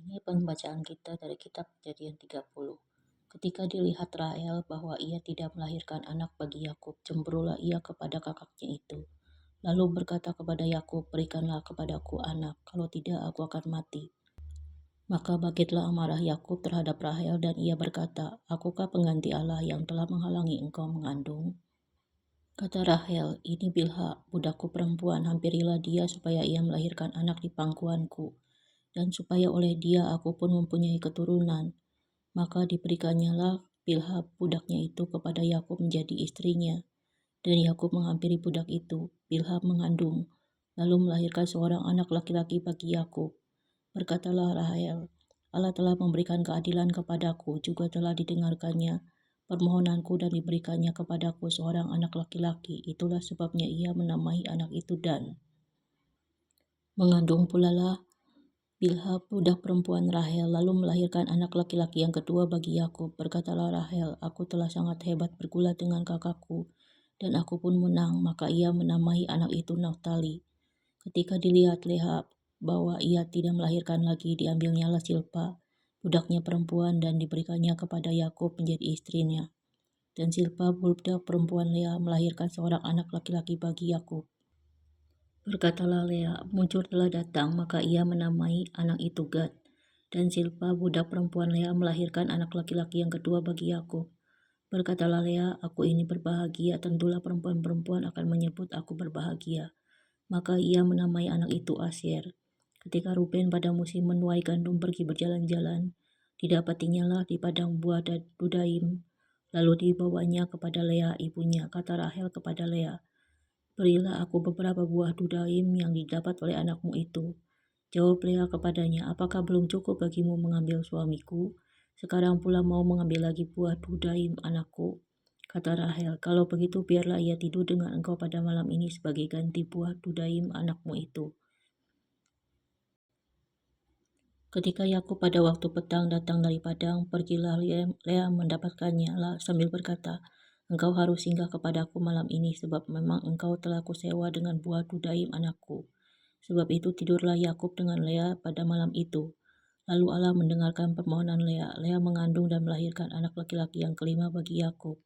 Ini pembacaan kita dari kitab Kejadian 30. Ketika dilihat Rahel bahwa ia tidak melahirkan anak bagi Yakub, cemburulah ia kepada kakaknya itu. Lalu berkata kepada Yakub, "Berikanlah kepadaku anak, kalau tidak aku akan mati." Maka bangkitlah amarah Yakub terhadap Rahel dan ia berkata, "Akukah pengganti Allah yang telah menghalangi engkau mengandung?" Kata Rahel, "Ini Bilha, budakku perempuan, hampirilah dia supaya ia melahirkan anak di pangkuanku, dan supaya oleh dia aku pun mempunyai keturunan." Maka diberikannya Bilha budaknya itu kepada Yakub menjadi istrinya, dan Yakub menghampiri budak itu. Bilha mengandung, lalu melahirkan seorang anak laki-laki bagi Yakub. Berkatalah Rahel, "Allah telah memberikan keadilan kepadaku, juga telah didengarkannya permohonanku dan diberikannya kepadaku seorang anak laki-laki. Itulah sebabnya ia menamai anak itu Dan. Mengandung pula lah Bilha budak perempuan Rahel, lalu melahirkan anak laki-laki yang kedua bagi Yakub. Berkatalah Rahel, "Aku telah sangat hebat bergulat dengan kakakku, dan aku pun menang." Maka ia menamai anak itu Naftali. Ketika dilihat Leha bahwa ia tidak melahirkan lagi, diambilnyalah Silpa, budaknya perempuan, dan diberikannya kepada Yakub menjadi istrinya. Dan Silpa budak perempuan Leha melahirkan seorang anak laki-laki bagi Yakub. Berkatalah Lea, "Muncul telah datang," maka ia menamai anak itu Gad. Dan Silpa budak perempuan Lea melahirkan anak laki-laki yang kedua bagi Yakub. Berkatalah Lea, "Aku ini berbahagia, tentulah perempuan-perempuan akan menyebut aku berbahagia." Maka ia menamai anak itu Asyer. Ketika Ruben pada musim menuai gandum pergi berjalan-jalan, didapatinya lah di padang buah Dudaim. Lalu dibawanya kepada Lea ibunya. Kata Rahel kepada Lea, "Berilah aku beberapa buah dudaim yang didapat oleh anakmu itu." Jawab Lea kepadanya, "Apakah belum cukup bagimu mengambil suamiku? Sekarang pula mau mengambil lagi buah dudaim anakku?" Kata Rahel, "Kalau begitu biarlah ia tidur dengan engkau pada malam ini sebagai ganti buah dudaim anakmu itu." Ketika Yakub pada waktu petang datang dari padang, pergilah Lea mendapatkannya sambil berkata, "Engkau harus singgah kepadaku malam ini, sebab memang engkau telah kusewa dengan buah dudaim anakku." Sebab itu tidurlah Yakub dengan Lea pada malam itu. Lalu Allah mendengarkan permohonan Lea. Lea mengandung dan melahirkan anak laki-laki yang kelima bagi Yakub.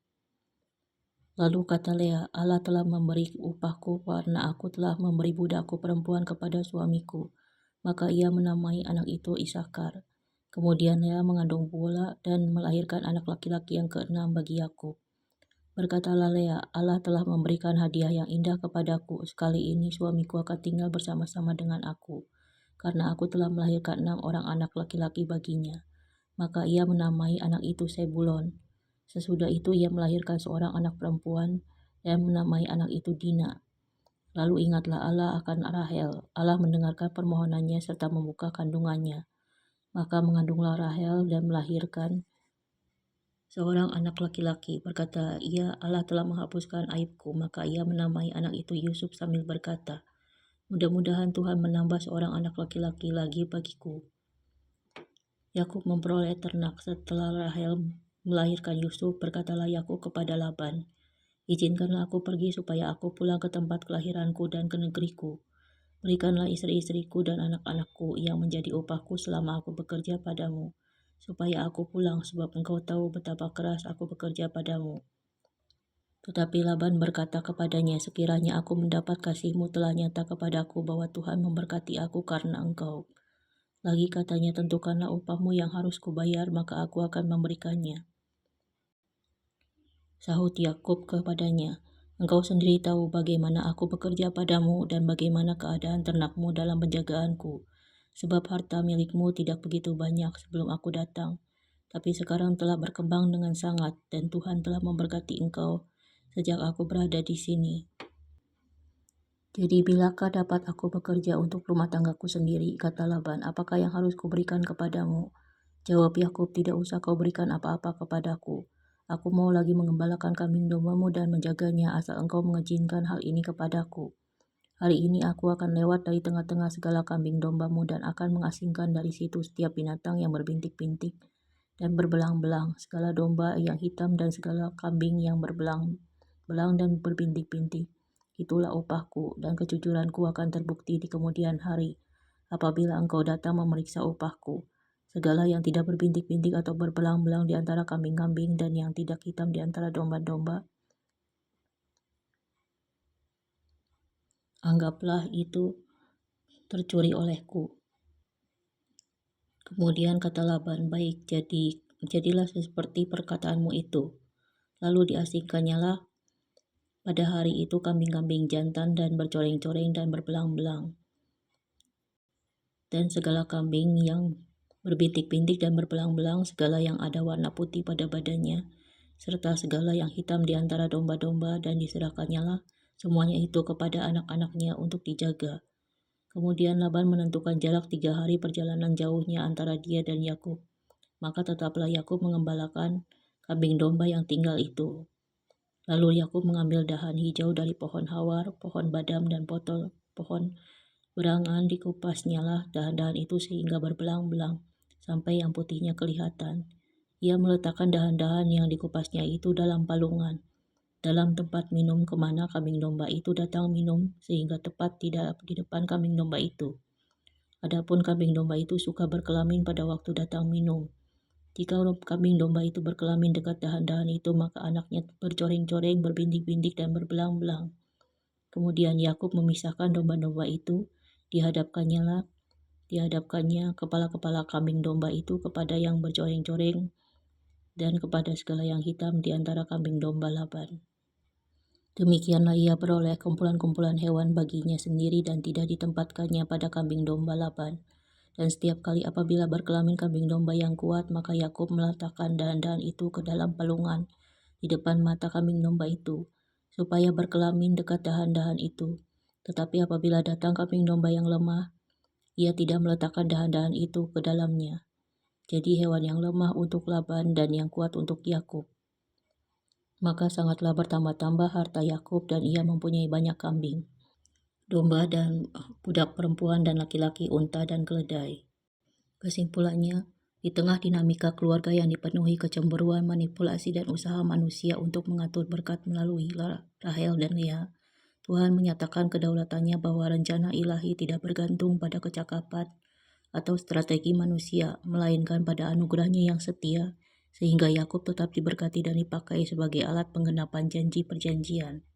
Lalu kata Lea, "Allah telah memberi upahku karena aku telah memberi budakku perempuan kepada suamiku." Maka ia menamai anak itu Isakar. Kemudian Lea mengandung pula dan melahirkan anak laki-laki yang keenam bagi Yakub. Berkatalah Lea, "Allah telah memberikan hadiah yang indah kepadaku. Sekali ini suamiku akan tinggal bersama-sama dengan aku, karena aku telah melahirkan 6 orang anak laki-laki baginya." Maka ia menamai anak itu Sebulon. Sesudah itu ia melahirkan seorang anak perempuan dan menamai anak itu Dina. Lalu ingatlah Allah akan Rahel. Allah mendengarkan permohonannya serta membuka kandungannya. Maka mengandunglah Rahel dan melahirkan seorang anak laki-laki. Berkata ia, "Allah telah menghapuskan aibku." Maka ia menamai anak itu Yusuf sambil berkata, "Mudah-mudahan Tuhan menambah seorang anak laki-laki lagi bagiku." Yakub memperoleh ternak. Setelah Rahel melahirkan Yusuf, berkatalah Yakub kepada Laban, "Izinkanlah aku pergi supaya aku pulang ke tempat kelahiranku dan ke negeriku. Berikanlah istri-istriku dan anak-anakku yang menjadi upahku selama aku bekerja padamu, supaya aku pulang, sebab engkau tahu betapa keras aku bekerja padamu." Tetapi Laban berkata kepadanya, "Sekiranya aku mendapat kasihmu telah nyata kepadaku bahwa Tuhan memberkati aku karena engkau. Lagi katanya, tentukanlah upahmu yang harus kubayar, maka aku akan memberikannya." Sahut Yakub kepadanya, "Engkau sendiri tahu bagaimana aku bekerja padamu dan bagaimana keadaan ternakmu dalam penjagaanku. Sebab harta milikmu tidak begitu banyak sebelum aku datang, tapi sekarang telah berkembang dengan sangat, dan Tuhan telah memberkati engkau sejak aku berada di sini. Jadi bilakah dapat aku bekerja untuk rumah tanggaku sendiri?" Kata Laban, "Apakah yang harus kuberikan kepadamu?" Jawab Yakub, "Tidak usah kau berikan apa-apa kepadaku. Aku mau lagi mengembalakan kambing dombamu dan menjaganya, asal engkau mengizinkan hal ini kepadaku. Hari ini aku akan lewat dari tengah-tengah segala kambing dombamu dan akan mengasingkan dari situ setiap binatang yang berbintik-bintik dan berbelang-belang, segala domba yang hitam dan segala kambing yang berbelang-belang dan berbintik-bintik. Itulah upahku, dan kejujuranku akan terbukti di kemudian hari, apabila engkau datang memeriksa upahku. segala yang tidak berbintik-bintik atau berbelang-belang di antara kambing-kambing dan yang tidak hitam di antara domba-domba, anggaplah itu tercuri olehku." Kemudian kata Laban, "Baik, jadilah seperti perkataanmu itu." Lalu diasingkannyalah pada hari itu kambing-kambing jantan dan bercoreng-coreng dan berbelang-belang, dan segala kambing yang berbintik-bintik dan berbelang-belang, segala yang ada warna putih pada badannya, serta segala yang hitam di antara domba-domba, dan diserahkannyalah semuanya itu kepada anak-anaknya untuk dijaga. Kemudian Laban menentukan jarak 3 hari perjalanan jauhnya antara dia dan Yakub. Maka tetaplah Yakub mengembalakan kambing domba yang tinggal itu. Lalu Yakub mengambil dahan hijau dari pohon hawar, pohon badam, dan pohon berangan, dikupasnyalah dahan-dahan itu sehingga berbelang-belang, sampai yang putihnya kelihatan. Ia meletakkan dahan-dahan yang dikupasnya itu dalam palungan, dalam tempat minum kemana kambing domba itu datang minum, sehingga tepat di depan kambing domba itu. Adapun kambing domba itu suka berkelamin pada waktu datang minum. Jika kambing domba itu berkelamin dekat dahan-dahan itu, maka anaknya bercoreng-coreng, berbintik-bintik, dan berbelang-belang. Kemudian Yakub memisahkan domba-domba itu, dihadapkannya kepala-kepala kambing domba itu kepada yang bercoreng-coreng dan kepada segala yang hitam di antara kambing domba Laban. Demikianlah ia beroleh kumpulan-kumpulan hewan baginya sendiri dan tidak ditempatkannya pada kambing domba Laban. Dan setiap kali apabila berkelamin kambing domba yang kuat, maka Yakub meletakkan dahan-dahan itu ke dalam palungan di depan mata kambing domba itu, supaya berkelamin dekat dahan-dahan itu. Tetapi apabila datang kambing domba yang lemah, ia tidak meletakkan dahan-dahan itu ke dalamnya. Jadi hewan yang lemah untuk Laban dan yang kuat untuk Yakub. Maka sangatlah bertambah-tambah harta Yakub dan ia mempunyai banyak kambing, domba dan budak perempuan dan laki-laki, unta dan keledai. Kesimpulannya, di tengah dinamika keluarga yang dipenuhi kecemburuan, manipulasi, dan usaha manusia untuk mengatur berkat melalui Rahel dan Lea, Tuhan menyatakan kedaulatannya bahwa rencana ilahi tidak bergantung pada kecakapan atau strategi manusia, melainkan pada anugerahnya yang setia, sehingga Yakub tetap diberkati dan dipakai sebagai alat penggenapan janji perjanjian.